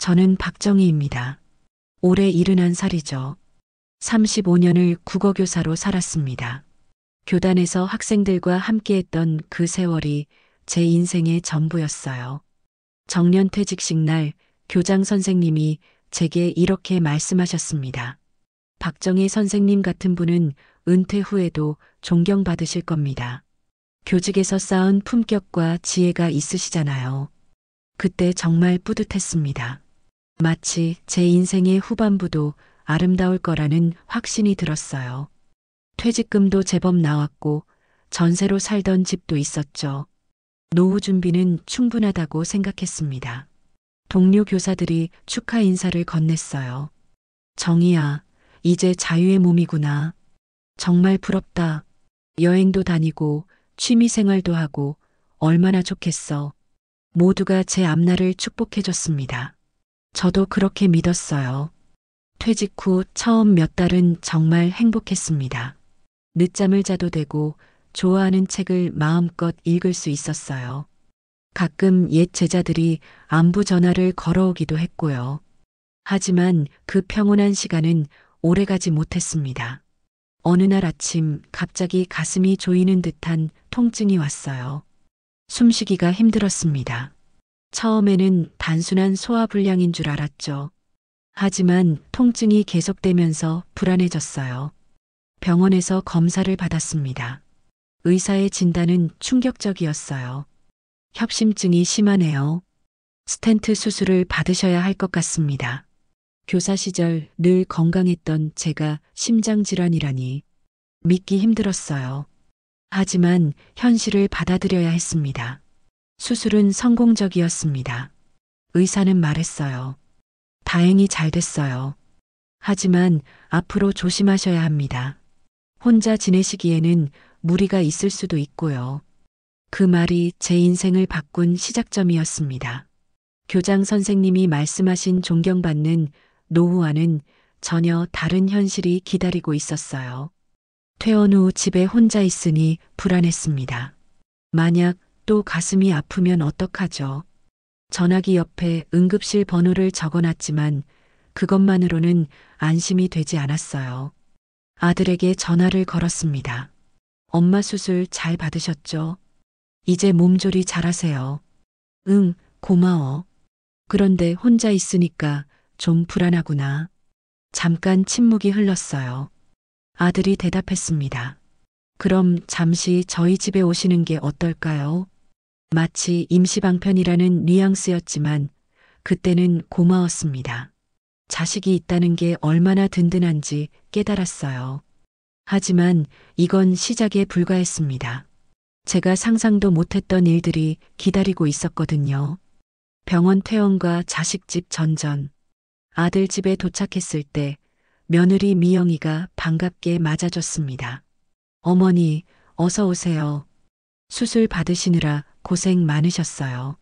저는 박정희입니다. 올해 71살이죠. 35년을 국어교사로 살았습니다. 교단에서 학생들과 함께했던 그 세월이 제 인생의 전부였어요. 정년퇴직식 날 교장 선생님이 제게 이렇게 말씀하셨습니다. 박정희 선생님 같은 분은 은퇴 후에도 존경받으실 겁니다. 교직에서 쌓은 품격과 지혜가 있으시잖아요. 그때 정말 뿌듯했습니다. 마치 제 인생의 후반부도 아름다울 거라는 확신이 들었어요. 퇴직금도 제법 나왔고 전세로 살던 집도 있었죠. 노후 준비는 충분하다고 생각했습니다. 동료 교사들이 축하 인사를 건넸어요. 정희야, 이제 자유의 몸이구나. 정말 부럽다. 여행도 다니고 취미 생활도 하고 얼마나 좋겠어. 모두가 제 앞날을 축복해줬습니다. 저도 그렇게 믿었어요. 퇴직 후 처음 몇 달은 정말 행복했습니다. 늦잠을 자도 되고 좋아하는 책을 마음껏 읽을 수 있었어요. 가끔 옛 제자들이 안부 전화를 걸어오기도 했고요. 하지만 그 평온한 시간은 오래가지 못했습니다. 어느 날 아침 갑자기 가슴이 조이는 듯한 통증이 왔어요. 숨쉬기가 힘들었습니다. 처음에는 단순한 소화불량인 줄 알았죠. 하지만 통증이 계속되면서 불안해졌어요. 병원에서 검사를 받았습니다. 의사의 진단은 충격적이었어요. 협심증이 심하네요. 스텐트 수술을 받으셔야 할 것 같습니다. 교사 시절 늘 건강했던 제가 심장질환이라니 믿기 힘들었어요. 하지만 현실을 받아들여야 했습니다. 수술은 성공적이었습니다. 의사는 말했어요. 다행히 잘 됐어요. 하지만 앞으로 조심하셔야 합니다. 혼자 지내시기에는 무리가 있을 수도 있고요. 그 말이 제 인생을 바꾼 시작점이었습니다. 교장 선생님이 말씀하신 존경받는 노후와는 전혀 다른 현실이 기다리고 있었어요. 퇴원 후 집에 혼자 있으니 불안했습니다. 만약 또 가슴이 아프면 어떡하죠? 전화기 옆에 응급실 번호를 적어놨지만 그것만으로는 안심이 되지 않았어요. 아들에게 전화를 걸었습니다. 엄마 수술 잘 받으셨죠? 이제 몸조리 잘하세요. 응, 고마워. 그런데 혼자 있으니까 좀 불안하구나. 잠깐 침묵이 흘렀어요. 아들이 대답했습니다. 그럼 잠시 저희 집에 오시는 게 어떨까요? 마치 임시방편이라는 뉘앙스였지만 그때는 고마웠습니다. 자식이 있다는 게 얼마나 든든한지 깨달았어요. 하지만 이건 시작에 불과했습니다. 제가 상상도 못했던 일들이 기다리고 있었거든요. 병원 퇴원과 자식집 전전. 아들 집에 도착했을 때 며느리 미영이가 반갑게 맞아줬습니다. 어머니, 어서 오세요. 수술 받으시느라 고생 많으셨어요.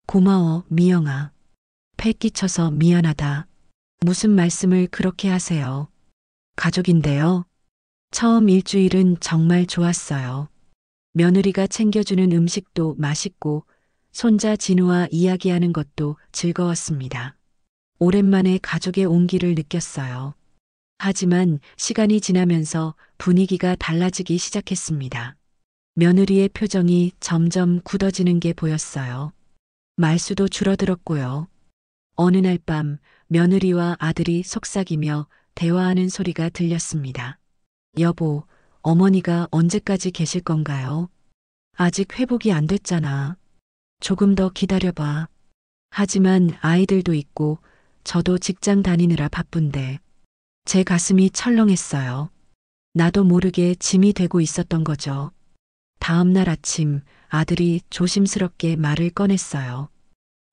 고마워, 미영아. 패 끼쳐서 미안하다. 무슨 말씀을 그렇게 하세요. 가족인데요. 처음 일주일은 정말 좋았어요. 며느리가 챙겨주는 음식도 맛있고 손자 진우와 이야기하는 것도 즐거웠습니다. 오랜만에 가족의 온기를 느꼈어요. 하지만 시간이 지나면서 분위기가 달라지기 시작했습니다. 며느리의 표정이 점점 굳어지는 게 보였어요. 말수도 줄어들었고요. 어느 날 밤 며느리와 아들이 속삭이며 대화하는 소리가 들렸습니다. 여보, 어머니가 언제까지 계실 건가요? 아직 회복이 안 됐잖아. 조금 더 기다려봐. 하지만 아이들도 있고 저도 직장 다니느라 바쁜데 제 가슴이 철렁했어요. 나도 모르게 짐이 되고 있었던 거죠. 다음 날 아침 아들이 조심스럽게 말을 꺼냈어요.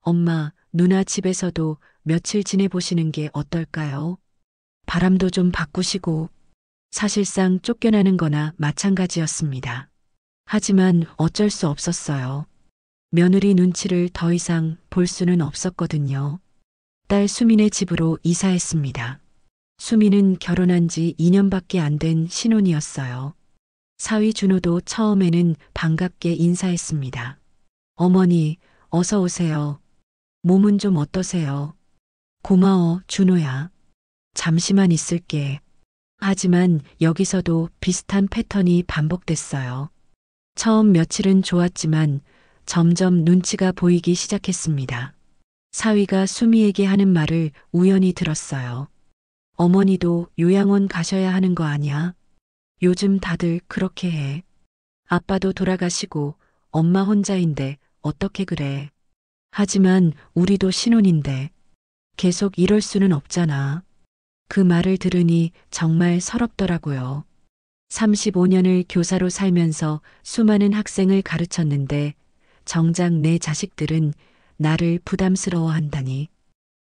엄마, 누나 집에서도 며칠 지내보시는 게 어떨까요? 바람도 좀 바꾸시고. 사실상 쫓겨나는 거나 마찬가지였습니다. 하지만 어쩔 수 없었어요. 며느리 눈치를 더 이상 볼 수는 없었거든요. 딸 수민의 집으로 이사했습니다. 수민은 결혼한 지 2년밖에 안 된 신혼이었어요. 사위 준호도 처음에는 반갑게 인사했습니다. '어머니, 어서 오세요. 몸은 좀 어떠세요?' '괜찮아요. 아들이 잘 있어요. 엄마, 아빠 잘 지내고 있어요?' '네, 다 잘 지내고 있어요. '그래요? 잘 지내면 좋겠다. 몸은 좀 어떠세요?' 고마워, 준호야. 잠시만 있을게. 하지만 여기서도 비슷한 패턴이 반복됐어요. 처음 며칠은 좋았지만 점점 눈치가 보이기 시작했습니다. 사위가 수미에게 하는 말을 우연히 들었어요. 어머니도 요양원 가셔야 하는 거 아니야? 요즘 다들 그렇게 해. 아빠도 돌아가시고 엄마 혼자인데 어떻게 그래. 하지만 우리도 신혼인데 계속 이럴 수는 없잖아. 그 말을 들으니 정말 서럽더라고요. 35년을 교사로 살면서 수많은 학생을 가르쳤는데 정작 내 자식들은 나를 부담스러워 한다니.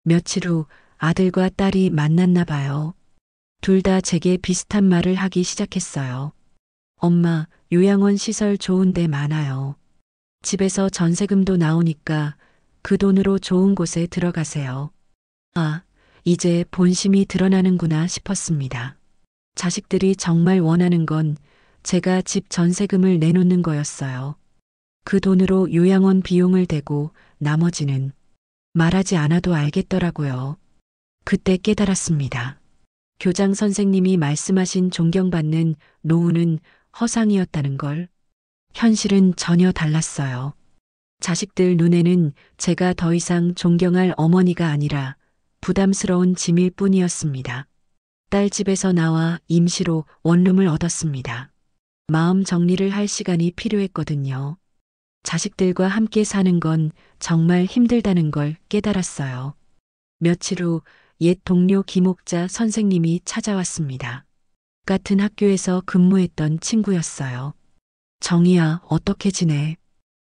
며칠 후 아들과 딸이 만났나 봐요. 둘 다 제게 비슷한 말을 하기 시작했어요. 엄마, 요양원 시설 좋은 데 많아요. 집에서 전세금도 나오니까 그 돈으로 좋은 곳에 들어가세요. 아, 이제 본심이 드러나는구나 싶었습니다. 자식들이 정말 원하는 건 제가 집 전세금을 내놓는 거였어요. 그 돈으로 요양원 비용을 대고 나머지는 말하지 않아도 알겠더라고요. 그때 깨달았습니다. 교장 선생님이 말씀하신 존경받는 노후는 허상이었다는 걸. 현실은 전혀 달랐어요. 자식들 눈에는 제가 더 이상 존경할 어머니가 아니라 부담스러운 짐일 뿐이었습니다. 딸 집에서 나와 임시로 원룸을 얻었습니다. 마음 정리를 할 시간이 필요했거든요. 자식들과 함께 사는 건 정말 힘들다는 걸 깨달았어요. 며칠 후 옛 동료 김옥자 선생님이 찾아왔습니다. 같은 학교에서 근무했던 친구였어요. 정희야, 어떻게 지내?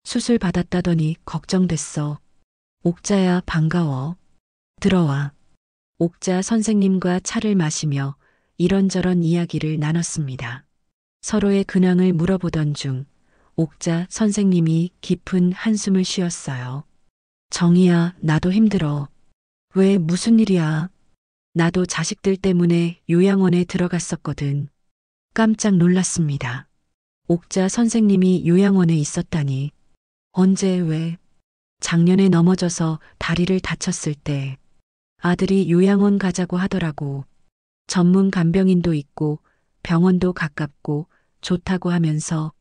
수술 받았다더니 걱정됐어. 옥자야, 반가워. 들어와. 옥자 선생님과 차를 마시며 이런저런 이야기를 나눴습니다. 서로의 근황을 물어보던 중 옥자 선생님이 깊은 한숨을 쉬었어요. 정희야, 나도 힘들어. 왜, 무슨 일이야? 나도 자식들 때문에 요양원에 들어갔었거든. 깜짝 놀랐습니다. 옥자 선생님이 요양원에 있었다니. 언제, 왜? 작년에 넘어져서 다리를 다쳤을 때 아들이 요양원 가자고 하더라고. 전문 간병인도 있고 병원도 가깝고 좋다고 하면서.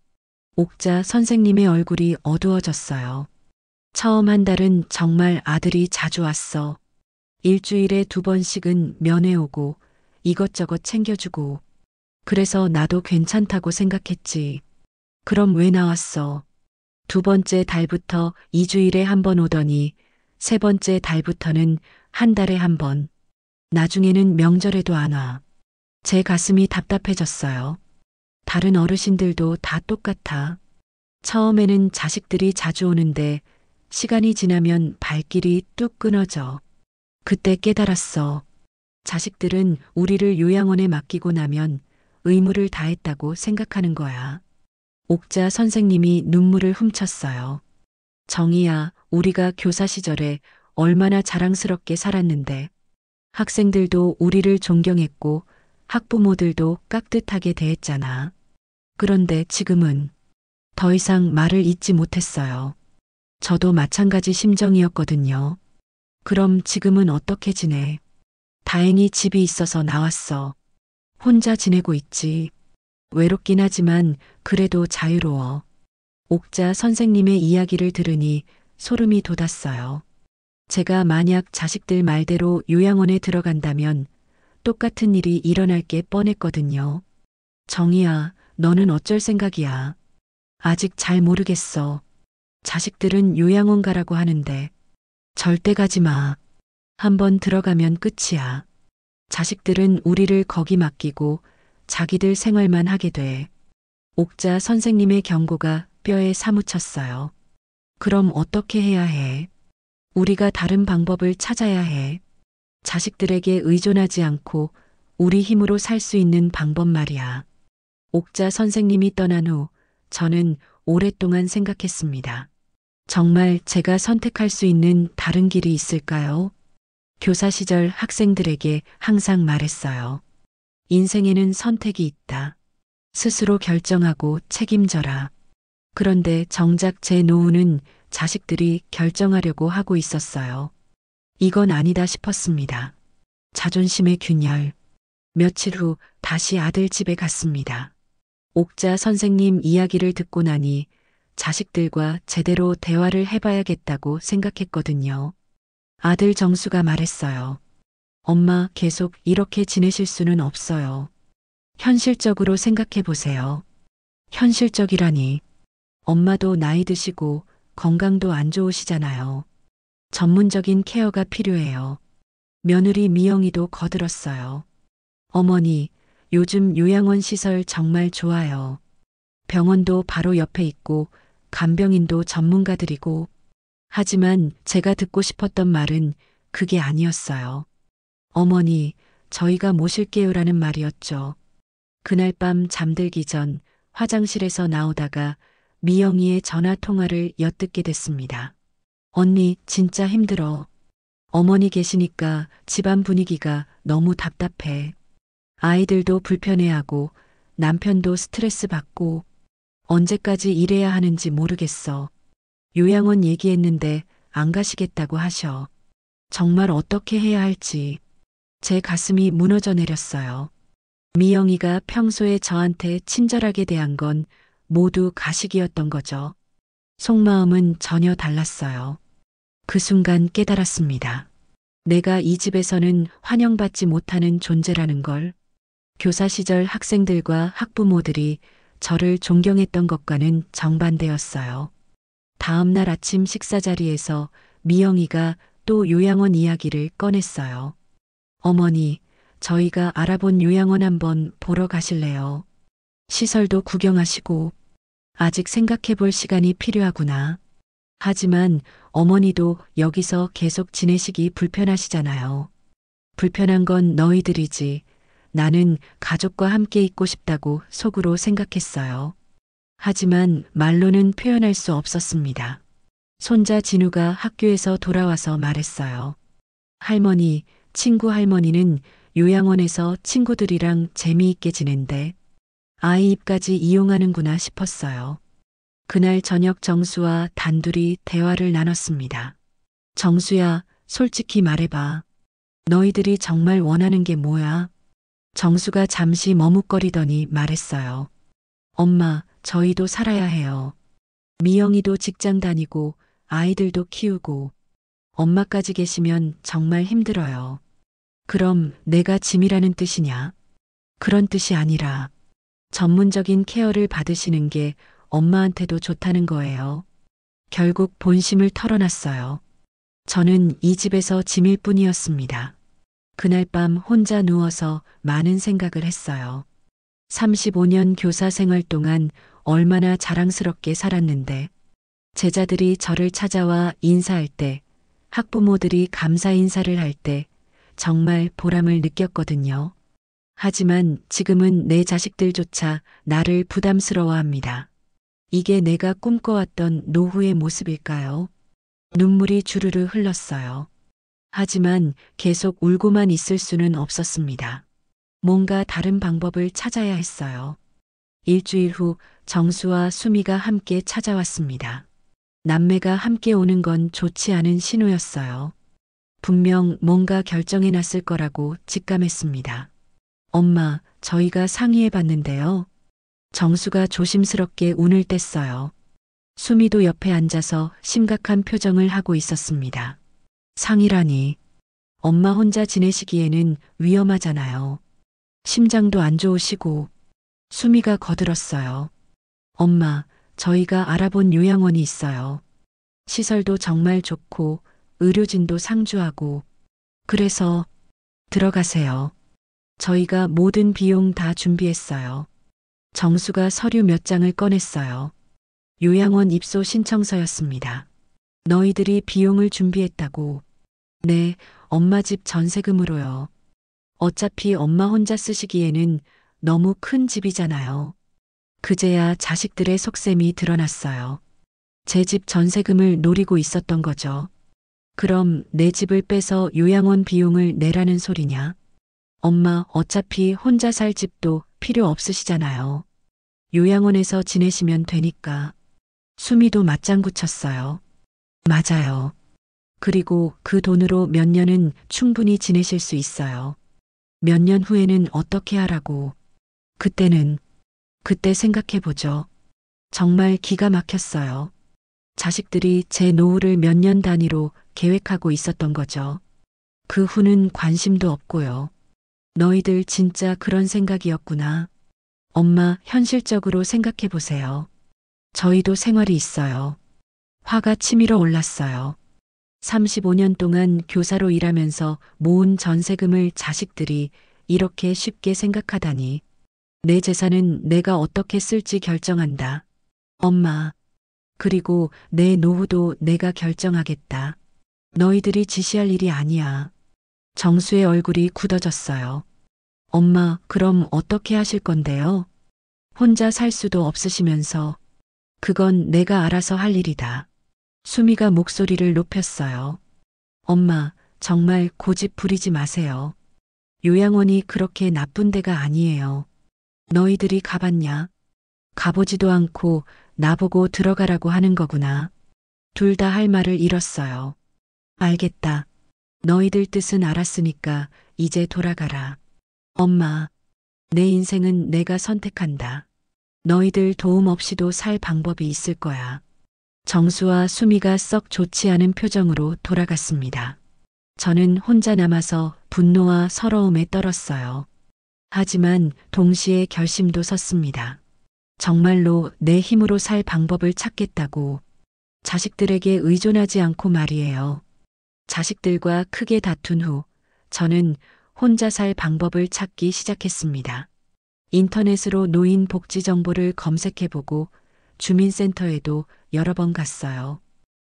옥자 선생님의 얼굴이 어두워졌어요. 처음 한 달은 정말 아들이 자주 왔어. 일주일에 2번씩은 면회 오고 이것저것 챙겨주고. 그래서 나도 괜찮다고 생각했지. 그럼 왜 나왔어? 2번째 달부터 2주일에 1번 오더니 3번째 달부터는 1달에 1번. 나중에는 명절에도 안 와. 제 가슴이 답답해졌어요. 다른 어르신들도 다 똑같아. 처음에는 자식들이 자주 오는데 시간이 지나면 발길이 뚝 끊어져. 그때 깨달았어. 자식들은 우리를 요양원에 맡기고 나면 의무를 다했다고 생각하는 거야. 옥자 선생님이 눈물을 훔쳤어요. 정희야, 우리가 교사 시절에 얼마나 자랑스럽게 살았는데 학생들도 우리를 존경했고 학부모들도 깍듯하게 대했잖아. 그런데 지금은 더 이상 말을 잇지 못했어요. 저도 마찬가지 심정이었거든요. 그럼 지금은 어떻게 지내? 다행히 집이 있어서 나왔어. 혼자 지내고 있지. 외롭긴 하지만 그래도 자유로워. 옥자 선생님의 이야기를 들으니 소름이 돋았어요. 제가 만약 자식들 말대로 요양원에 들어간다면 똑같은 일이 일어날 게 뻔했거든요. 정희야, 너는 어쩔 생각이야? 아직 잘 모르겠어. 자식들은 요양원 가라고 하는데 절대 가지 마. 한번 들어가면 끝이야. 자식들은 우리를 거기 맡기고 자기들 생활만 하게 돼. 옥자 선생님의 경고가 뼈에 사무쳤어요. 그럼 어떻게 해야 해? 우리가 다른 방법을 찾아야 해. 자식들에게 의존하지 않고 우리 힘으로 살 수 있는 방법 말이야. 옥자 선생님이 떠난 후 저는 오랫동안 생각했습니다. 정말 제가 선택할 수 있는 다른 길이 있을까요? 교사 시절 학생들에게 항상 말했어요. 인생에는 선택이 있다. 스스로 결정하고 책임져라. 그런데 정작 제 노후는 자식들이 결정하려고 하고 있었어요. 이건 아니다 싶었습니다. 자존심의 균열. 며칠 후 다시 아들 집에 갔습니다. 옥자 선생님 이야기를 듣고 나니 자식들과 제대로 대화를 해봐야겠다고 생각했거든요. 아들 정수가 말했어요. 엄마, 계속 이렇게 지내실 수는 없어요. 현실적으로 생각해 보세요. 현실적이라니. 엄마도 나이 드시고 건강도 안 좋으시잖아요. 전문적인 케어가 필요해요. 며느리 미영이도 거들었어요. 어머니, 요즘 요양원 시설 정말 좋아요. 병원도 바로 옆에 있고 간병인도 전문가들이고. 하지만 제가 듣고 싶었던 말은 그게 아니었어요. 어머니, 저희가 모실게요라는 말이었죠. 그날 밤 잠들기 전 화장실에서 나오다가 미영이의 전화 통화를 엿듣게 됐습니다. 언니, 진짜 힘들어. 어머니 계시니까 집안 분위기가 너무 답답해. 아이들도 불편해하고 남편도 스트레스 받고 언제까지 일해야 하는지 모르겠어. 요양원 얘기했는데 안 가시겠다고 하셔. 정말 어떻게 해야 할지. 제 가슴이 무너져 내렸어요. 미영이가 평소에 저한테 친절하게 대한 건 모두 가식이었던 거죠. 속마음은 전혀 달랐어요. 그 순간 깨달았습니다. 내가 이 집에서는 환영받지 못하는 존재라는 걸. 교사 시절 학생들과 학부모들이 저를 존경했던 것과는 정반대였어요. 다음 날 아침 식사 자리에서 미영이가 또 요양원 이야기를 꺼냈어요. 어머니, 저희가 알아본 요양원 한번 보러 가실래요? 시설도 구경하시고. 아직 생각해 볼 시간이 필요하구나. 하지만 어머니도 여기서 계속 지내시기 불편하시잖아요. 불편한 건 너희들이지. 나는 가족과 함께 있고 싶다고 속으로 생각했어요. 하지만 말로는 표현할 수 없었습니다. 손자 진우가 학교에서 돌아와서 말했어요. 할머니, 친구 할머니는 요양원에서 친구들이랑 재미있게 지낸대. 아이 입까지 이용하는구나 싶었어요. 그날 저녁 정수와 단둘이 대화를 나눴습니다. 정수야, 솔직히 말해봐. 너희들이 정말 원하는 게 뭐야? 정수가 잠시 머뭇거리더니 말했어요. 엄마, 저희도 살아야 해요. 미영이도 직장 다니고 아이들도 키우고 엄마까지 계시면 정말 힘들어요. 그럼 내가 짐이라는 뜻이냐? 그런 뜻이 아니라 전문적인 케어를 받으시는 게 엄마한테도 좋다는 거예요. 결국 본심을 털어놨어요. 저는 이 집에서 짐일 뿐이었습니다. 그날 밤 혼자 누워서 많은 생각을 했어요. 35년 교사 생활 동안 얼마나 자랑스럽게 살았는데, 제자들이 저를 찾아와 인사할 때, 학부모들이 감사 인사를 할 때 정말 보람을 느꼈거든요. 하지만 지금은 내 자식들조차 나를 부담스러워합니다. 이게 내가 꿈꿔왔던 노후의 모습일까요? 눈물이 주르르 흘렀어요. 하지만 계속 울고만 있을 수는 없었습니다. 뭔가 다른 방법을 찾아야 했어요. 일주일 후 정수와 수미가 함께 찾아왔습니다. 남매가 함께 오는 건 좋지 않은 신호였어요. 분명 뭔가 결정해 놨을 거라고 직감했습니다. 엄마, 저희가 상의해 봤는데요. 정수가 조심스럽게 운을 뗐어요. 수미도 옆에 앉아서 심각한 표정을 하고 있었습니다. 상의라니. 엄마 혼자 지내시기에는 위험하잖아요. 심장도 안 좋으시고. 수미가 거들었어요. 엄마, 저희가 알아본 요양원이 있어요. 시설도 정말 좋고 의료진도 상주하고. 그래서 들어가세요. 저희가 모든 비용 다 준비했어요. 정수가 서류 몇 장을 꺼냈어요. 요양원 입소 신청서였습니다. 너희들이 비용을 준비했다고. 네, 엄마 집 전세금으로요. 어차피 엄마 혼자 쓰시기에는 너무 큰 집이잖아요. 그제야 자식들의 속셈이 드러났어요. 제 집 전세금을 노리고 있었던 거죠. 그럼 내 집을 빼서 요양원 비용을 내라는 소리냐? 엄마, 어차피 혼자 살 집도 필요 없으시잖아요. 요양원에서 지내시면 되니까. 수미도 맞장구 쳤어요. 맞아요. 그리고 그 돈으로 몇 년은 충분히 지내실 수 있어요. 몇 년 후에는 어떻게 하라고. 그때 생각해보죠. 정말 기가 막혔어요. 자식들이 제 노후를 몇 년 단위로 계획하고 있었던 거죠. 그 후는 관심도 없고요. 너희들 진짜 그런 생각이었구나. 엄마, 현실적으로 생각해 보세요. 저희도 생활이 있어요. 화가 치밀어 올랐어요. 35년 동안 교사로 일하면서 모은 전세금을 자식들이 이렇게 쉽게 생각하다니. 내 재산은 내가 어떻게 쓸지 결정한다. 엄마. 그리고 내 노후도 내가 결정하겠다. 너희들이 지시할 일이 아니야. 정수의 얼굴이 굳어졌어요. 엄마, 그럼 어떻게 하실 건데요? 혼자 살 수도 없으시면서. 그건 내가 알아서 할 일이다. 수미가 목소리를 높였어요. 엄마, 정말 고집 부리지 마세요. 요양원이 그렇게 나쁜 데가 아니에요. 너희들이 가봤냐? 가보지도 않고 나보고 들어가라고 하는 거구나. 둘 다 할 말을 잃었어요. 알겠다. 너희들 뜻은 알았으니까 이제 돌아가라. 엄마, 내 인생은 내가 선택한다. 너희들 도움 없이도 살 방법이 있을 거야. 정수와 수미가 썩 좋지 않은 표정으로 돌아갔습니다. 저는 혼자 남아서 분노와 서러움에 떨었어요. 하지만 동시에 결심도 섰습니다. 정말로 내 힘으로 살 방법을 찾겠다고. 자식들에게 의존하지 않고 말이에요. 자식들과 크게 다툰 후 저는 혼자 살 방법을 찾기 시작했습니다. 인터넷으로 노인 복지 정보를 검색해보고 주민센터에도 여러 번 갔어요.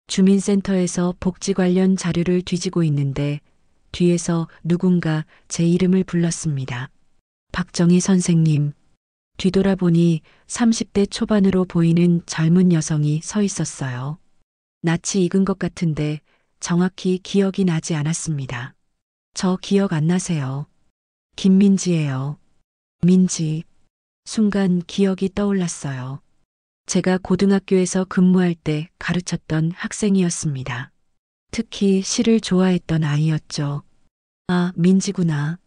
주민센터에서 복지 관련 자료를 뒤지고 있는데 뒤에서 누군가 제 이름을 불렀습니다. 박정희 선생님. 뒤돌아보니 30대 초반으로 보이는 젊은 여성이 서 있었어요. 낯이 익은 것 같은데 정확히 기억이 나지 않았습니다. 저 기억 안 나세요? 김민지예요. 민지. 순간 기억이 떠올랐어요. 제가 고등학교에서 근무할 때 가르쳤던 학생이었습니다. 특히 시를 좋아했던 아이였죠. 아, 민지구나.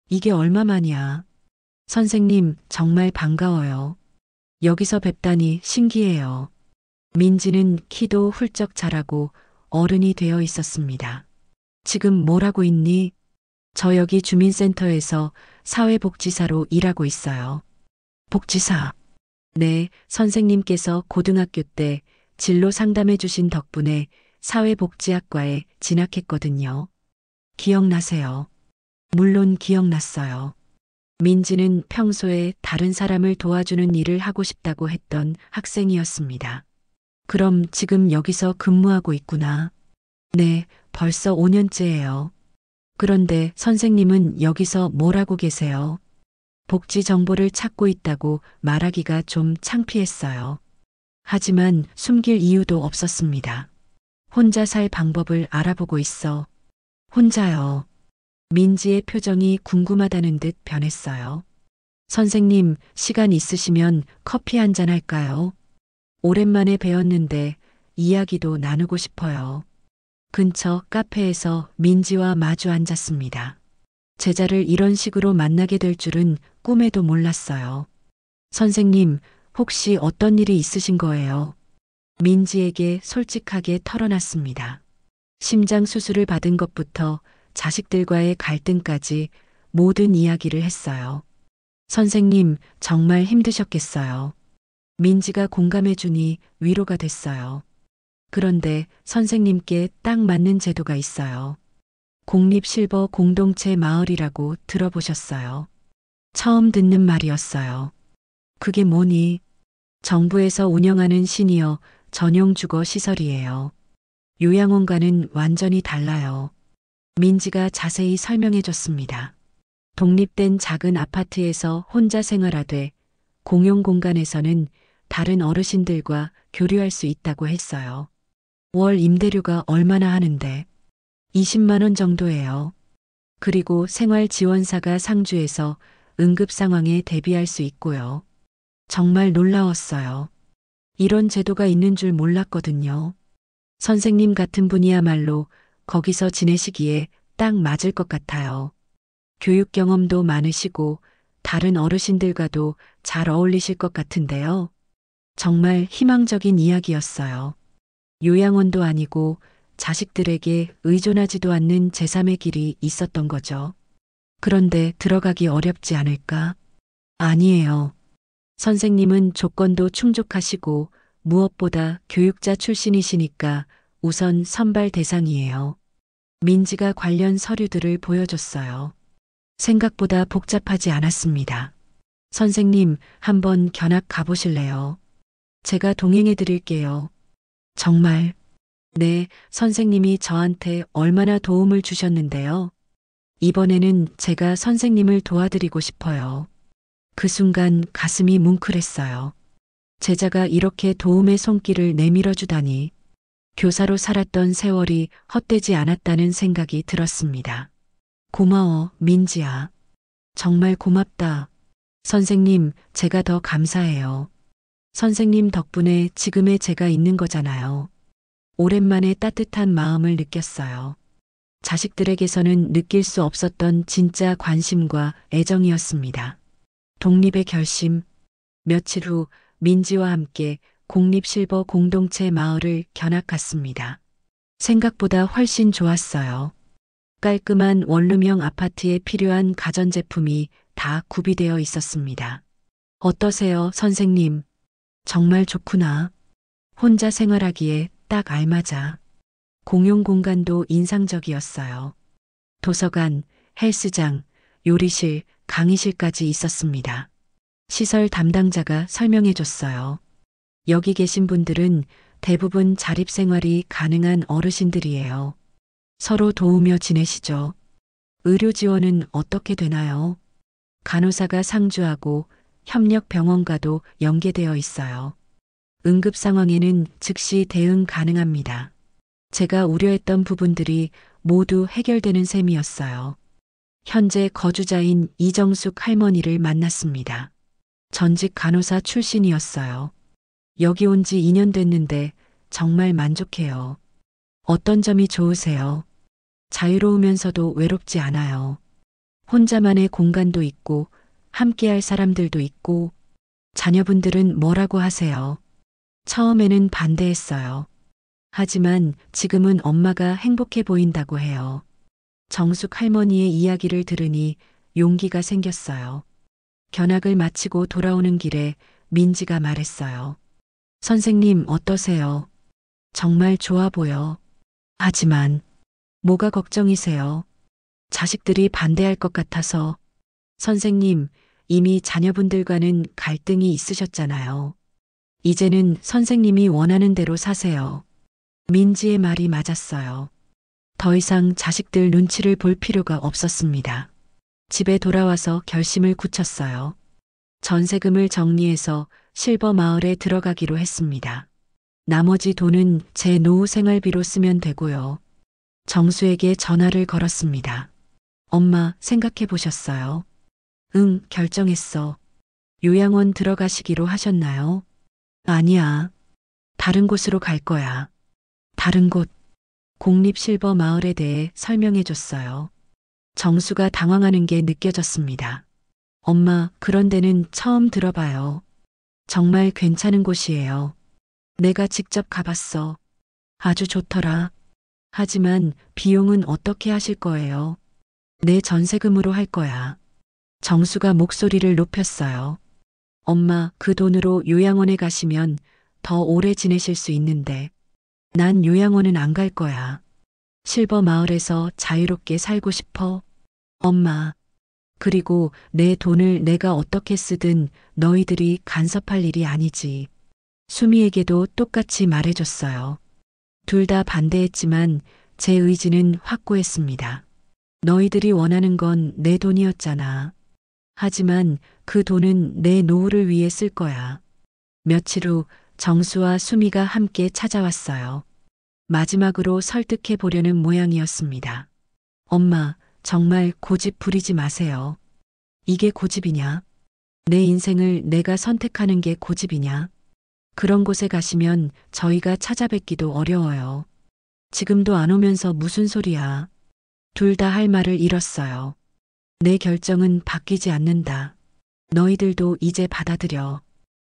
이게 얼마만이야. 선생님, 정말 반가워요. 여기서 뵙다니 신기해요. 민지는 키도 훌쩍 자라고 어른이 되어 있었습니다. 지금 뭘 하고 있니? 저 여기 주민센터에서 사회복지사로 일하고 있어요. 복지사. 네, 선생님께서 고등학교 때 진로 상담해 주신 덕분에 사회복지학과에 진학했거든요. 기억나세요? 물론 기억났어요. 민지는 평소에 다른 사람을 도와주는 일을 하고 싶다고 했던 학생이었습니다. 그럼 지금 여기서 근무하고 있구나. 네, 벌써 5년째예요. 그런데 선생님은 여기서 뭘 하고 계세요? 복지 정보를 찾고 있다고 말하기가 좀 창피했어요. 하지만 숨길 이유도 없었습니다. 혼자 살 방법을 알아보고 있어. 혼자요. 민지의 표정이 궁금하다는 듯 변했어요. 선생님, 시간 있으시면 커피 한잔 할까요? 오랜만에 뵈었는데 이야기도 나누고 싶어요. 근처 카페에서 민지와 마주 앉았습니다. 제자를 이런 식으로 만나게 될 줄은 꿈에도 몰랐어요. 선생님, 혹시 어떤 일이 있으신 거예요? 민지에게 솔직하게 털어놨습니다. 심장 수술을 받은 것부터 자식들과의 갈등까지 모든 이야기를 했어요. 선생님, 정말 힘드셨겠어요. 민지가 공감해주니 위로가 됐어요. 그런데 선생님께 딱 맞는 제도가 있어요. 공립실버 공동체 마을이라고 들어보셨어요? 처음 듣는 말이었어요. 그게 뭐니? 정부에서 운영하는 시니어 전용 주거 시설이에요. 요양원과는 완전히 달라요. 민지가 자세히 설명해 줬습니다. 독립된 작은 아파트에서 혼자 생활하되 공용 공간에서는 다른 어르신들과 교류할 수 있다고 했어요. 월 임대료가 얼마나 하는데? 20만 원 정도예요. 그리고 생활지원사가 상주해서 응급 상황에 대비할 수 있고요. 정말 놀라웠어요. 이런 제도가 있는 줄 몰랐거든요. 선생님 같은 분이야말로 거기서 지내시기에 딱 맞을 것 같아요. 교육 경험도 많으시고 다른 어르신들과도 잘 어울리실 것 같은데요. 정말 희망적인 이야기였어요. 요양원도 아니고 자식들에게 의존하지도 않는 제3의 길이 있었던 거죠. 그런데 들어가기 어렵지 않을까? 아니에요. 선생님은 조건도 충족하시고 무엇보다 교육자 출신이시니까 우선 선발 대상이에요. 민지가 관련 서류들을 보여줬어요. 생각보다 복잡하지 않았습니다. 선생님, 한번 견학 가보실래요? 제가 동행해 드릴게요. 정말, 네, 선생님이 저한테 얼마나 도움을 주셨는데요. 이번에는 제가 선생님을 도와드리고 싶어요. 그 순간 가슴이 뭉클했어요. 제자가 이렇게 도움의 손길을 내밀어 주다니 교사로 살았던 세월이 헛되지 않았다는 생각이 들었습니다. 고마워, 민지야. 정말 고맙다. 선생님, 제가 더 감사해요. 선생님 덕분에 지금의 제가 있는 거잖아요. 오랜만에 따뜻한 마음을 느꼈어요. 자식들에게서는 느낄 수 없었던 진짜 관심과 애정이었습니다. 독립의 결심. 며칠 후 민지와 함께 공립실버 공동체 마을을 견학 갔습니다. 생각보다 훨씬 좋았어요. 깔끔한 원룸형 아파트에 필요한 가전제품이 다 구비되어 있었습니다. 어떠세요, 선생님? 정말 좋구나. 혼자 생활하기에 딱 알맞아. 공용 공간도 인상적이었어요. 도서관, 헬스장, 요리실, 강의실까지 있었습니다. 시설 담당자가 설명해 줬어요. 여기 계신 분들은 대부분 자립생활이 가능한 어르신들이에요. 서로 도우며 지내시죠. 의료 지원은 어떻게 되나요? 간호사가 상주하고 협력병원과도 연계되어 있어요. 응급 상황에는 즉시 대응 가능합니다. 제가 우려했던 부분들이 모두 해결되는 셈이었어요. 현재 거주자인 이정숙 할머니를 만났습니다. 전직 간호사 출신이었어요. 여기 온 지 2년 됐는데 정말 만족해요. 어떤 점이 좋으세요? 자유로우면서도 외롭지 않아요. 혼자만의 공간도 있고 함께할 사람들도 있고. 자녀분들은 뭐라고 하세요? 처음에는 반대했어요. 하지만 지금은 엄마가 행복해 보인다고 해요. 정숙 할머니의 이야기를 들으니 용기가 생겼어요. 견학을 마치고 돌아오는 길에 민지가 말했어요. 선생님 어떠세요? 정말 좋아 보여. 하지만 뭐가 걱정이세요? 자식들이 반대할 것 같아서. 선생님, 이미 자녀분들과는 갈등이 있으셨잖아요. 이제는 선생님이 원하는 대로 사세요. 민지의 말이 맞았어요. 더 이상 자식들 눈치를 볼 필요가 없었습니다. 집에 돌아와서 결심을 굳혔어요. 전세금을 정리해서 실버 마을에 들어가기로 했습니다. 나머지 돈은 제 노후 생활비로 쓰면 되고요. 정수에게 전화를 걸었습니다. 엄마, 생각해 보셨어요? 응, 결정했어. 요양원 들어가시기로 하셨나요? 아니야. 다른 곳으로 갈 거야. 다른 곳. 공립실버 마을에 대해 설명해 줬어요. 정수가 당황하는 게 느껴졌습니다. 엄마, 그런 데는 처음 들어봐요. 정말 괜찮은 곳이에요. 내가 직접 가봤어. 아주 좋더라. 하지만 비용은 어떻게 하실 거예요? 내 전세금으로 할 거야. 정수가 목소리를 높였어요. 엄마, 그 돈으로 요양원에 가시면 더 오래 지내실 수 있는데. 난 요양원은 안 갈 거야. 실버 마을에서 자유롭게 살고 싶어. 엄마. 그리고 내 돈을 내가 어떻게 쓰든 너희들이 간섭할 일이 아니지. 수미에게도 똑같이 말해줬어요. 둘 다 반대했지만 제 의지는 확고했습니다. 너희들이 원하는 건 내 돈이었잖아. 하지만 그 돈은 내 노후를 위해 쓸 거야. 며칠 후 정수와 수미가 함께 찾아왔어요. 마지막으로 설득해 보려는 모양이었습니다. 엄마, 정말 고집 부리지 마세요. 이게 고집이냐? 내 인생을 내가 선택하는 게 고집이냐? 그런 곳에 가시면 저희가 찾아뵙기도 어려워요. 지금도 안 오면서 무슨 소리야. 둘 다 할 말을 잃었어요. 내 결정은 바뀌지 않는다. 너희들도 이제 받아들여.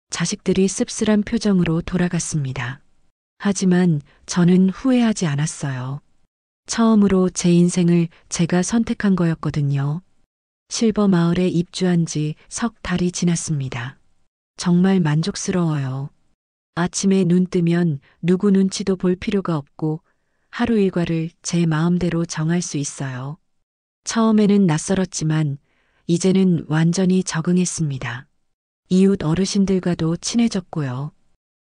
자식들이 씁쓸한 표정으로 돌아갔습니다. 하지만 저는 후회하지 않았어요. 처음으로 제 인생을 제가 선택한 거였거든요. 실버 마을에 입주한 지 석 달이 지났습니다. 정말 만족스러워요. 아침에 눈 뜨면 누구 눈치도 볼 필요가 없고 하루 일과를 제 마음대로 정할 수 있어요. 처음에는 낯설었지만 이제는 완전히 적응했습니다. 이웃 어르신들과도 친해졌고요.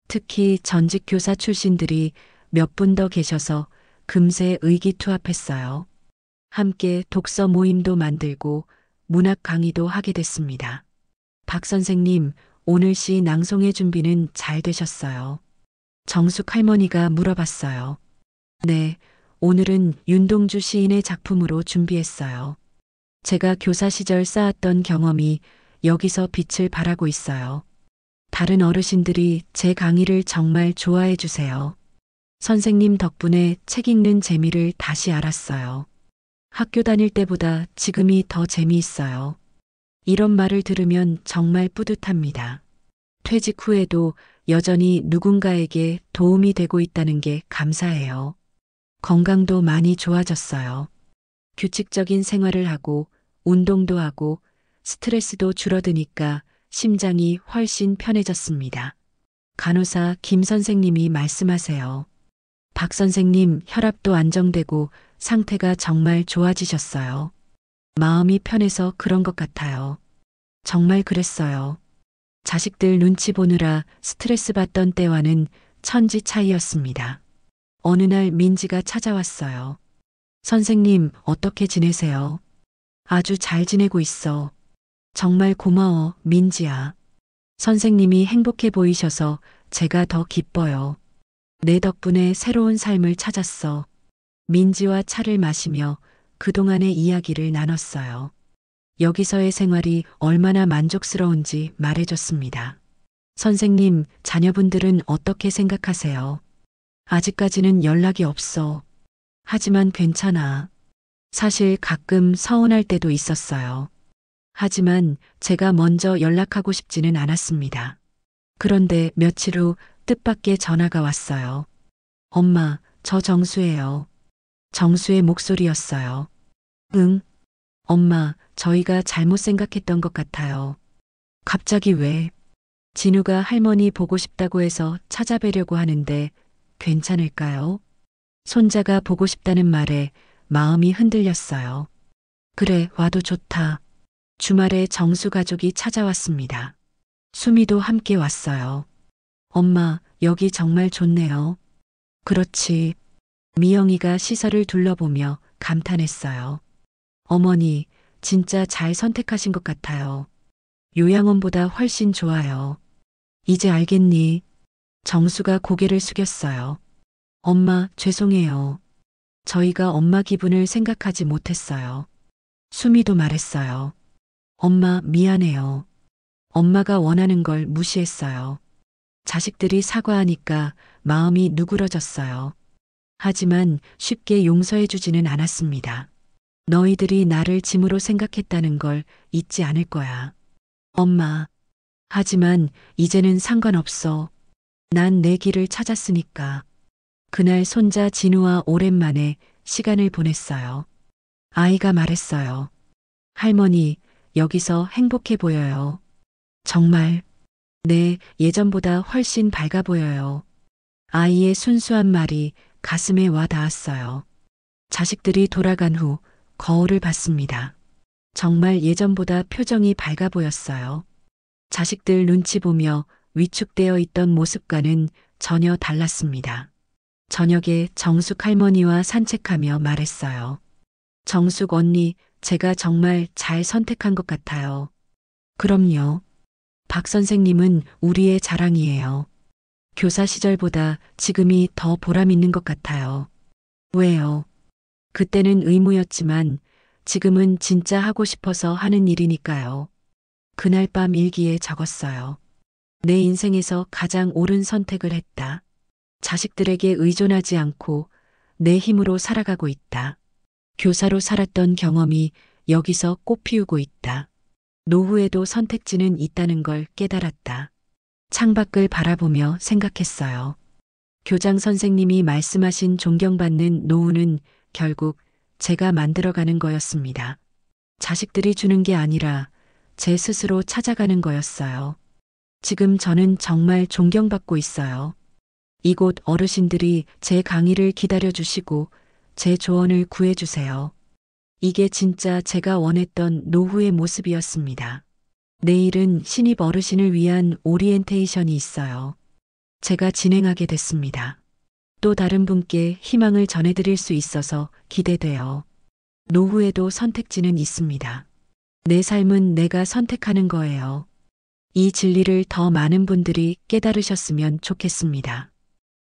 특히 전직 교사 출신들이 몇 분 더 계셔서 금세 의기투합했어요. 함께 독서 모임도 만들고 문학 강의도 하게 됐습니다. 박 선생님, 오늘 시 낭송회 준비는 잘 되셨어요? 정숙 할머니가 물어봤어요. 네, 오늘은 윤동주 시인의 작품으로 준비했어요. 제가 교사 시절 쌓았던 경험이 여기서 빛을 발하고 있어요. 다른 어르신들이 제 강의를 정말 좋아해 주세요. 선생님 덕분에 책 읽는 재미를 다시 알았어요. 학교 다닐 때보다 지금이 더 재미있어요. 이런 말을 들으면 정말 뿌듯합니다. 퇴직 후에도 여전히 누군가에게 도움이 되고 있다는 게 감사해요. 건강도 많이 좋아졌어요. 규칙적인 생활을 하고 운동도 하고 스트레스도 줄어드니까 심장이 훨씬 편해졌습니다. 간호사 김 선생님이 말씀하세요. 박 선생님 혈압도 안정되고 상태가 정말 좋아지셨어요. 마음이 편해서 그런 것 같아요. 정말 그랬어요. 자식들 눈치 보느라 스트레스 받던 때와는 천지 차이였습니다. 어느 날 민지가 찾아왔어요. 선생님, 어떻게 지내세요? 아주 잘 지내고 있어. 정말 고마워, 민지야. 선생님이 행복해 보이셔서 제가 더 기뻐요. 내 덕분에 새로운 삶을 찾았어. 민지와 차를 마시며 그동안의 이야기를 나눴어요. 여기서의 생활이 얼마나 만족스러운지 말해줬습니다. 선생님, 자녀분들은 어떻게 생각하세요? 아직까지는 연락이 없어. 하지만 괜찮아. 사실 가끔 서운할 때도 있었어요. 하지만 제가 먼저 연락하고 싶지는 않았습니다. 그런데 며칠 후 뜻밖의 전화가 왔어요. 엄마, 저 정수예요. 정수의 목소리였어요. 응? 엄마, 저희가 잘못 생각했던 것 같아요. 갑자기 왜? 진우가 할머니 보고 싶다고 해서 찾아뵈려고 하는데 괜찮을까요? 손자가 보고 싶다는 말에 마음이 흔들렸어요. 그래, 와도 좋다. 주말에 정수 가족이 찾아왔습니다. 수미도 함께 왔어요. 엄마, 여기 정말 좋네요. 그렇지. 미영이가 시설을 둘러보며 감탄했어요. 어머니, 진짜 잘 선택하신 것 같아요. 요양원보다 훨씬 좋아요. 이제 알겠니? 정수가 고개를 숙였어요. 엄마, 죄송해요. 저희가 엄마 기분을 생각하지 못했어요. 수미도 말했어요. 엄마, 미안해요. 엄마가 원하는 걸 무시했어요. 자식들이 사과하니까 마음이 누그러졌어요. 하지만 쉽게 용서해주지는 않았습니다. 너희들이 나를 짐으로 생각했다는 걸 잊지 않을 거야. 엄마. 하지만 이제는 상관없어. 난 내 길을 찾았으니까. 그날 손자 진우와 오랜만에 시간을 보냈어요. 아이가 말했어요. 할머니, 여기서 행복해 보여요. 정말. 네, 예전보다 훨씬 밝아 보여요. 아이의 순수한 말이 가슴에 와 닿았어요. 자식들이 돌아간 후 거울을 봤습니다. 정말 예전보다 표정이 밝아 보였어요. 자식들 눈치 보며 위축되어 있던 모습과는 전혀 달랐습니다. 저녁에 정숙 할머니와 산책하며 말했어요. 정숙 언니, 제가 정말 잘 선택한 것 같아요. 그럼요. 박 선생님은 우리의 자랑이에요. 교사 시절보다 지금이 더 보람 있는 것 같아요. 왜요? 그때는 의무였지만 지금은 진짜 하고 싶어서 하는 일이니까요. 그날 밤 일기에 적었어요. 내 인생에서 가장 옳은 선택을 했다. 자식들에게 의존하지 않고 내 힘으로 살아가고 있다. 교사로 살았던 경험이 여기서 꽃 피우고 있다. 노후에도 선택지는 있다는 걸 깨달았다. 창밖을 바라보며 생각했어요. 교장 선생님이 말씀하신 존경받는 노후는 결국 제가 만들어가는 거였습니다. 자식들이 주는 게 아니라 제 스스로 찾아가는 거였어요. 지금 저는 정말 존경받고 있어요. 이곳 어르신들이 제 강의를 기다려주시고 제 조언을 구해주세요. 이게 진짜 제가 원했던 노후의 모습이었습니다. 내일은 신입 어르신을 위한 오리엔테이션이 있어요. 제가 진행하게 됐습니다. 또 다른 분께 희망을 전해드릴 수 있어서 기대돼요. 노후에도 선택지는 있습니다. 내 삶은 내가 선택하는 거예요. 이 진리를 더 많은 분들이 깨달으셨으면 좋겠습니다.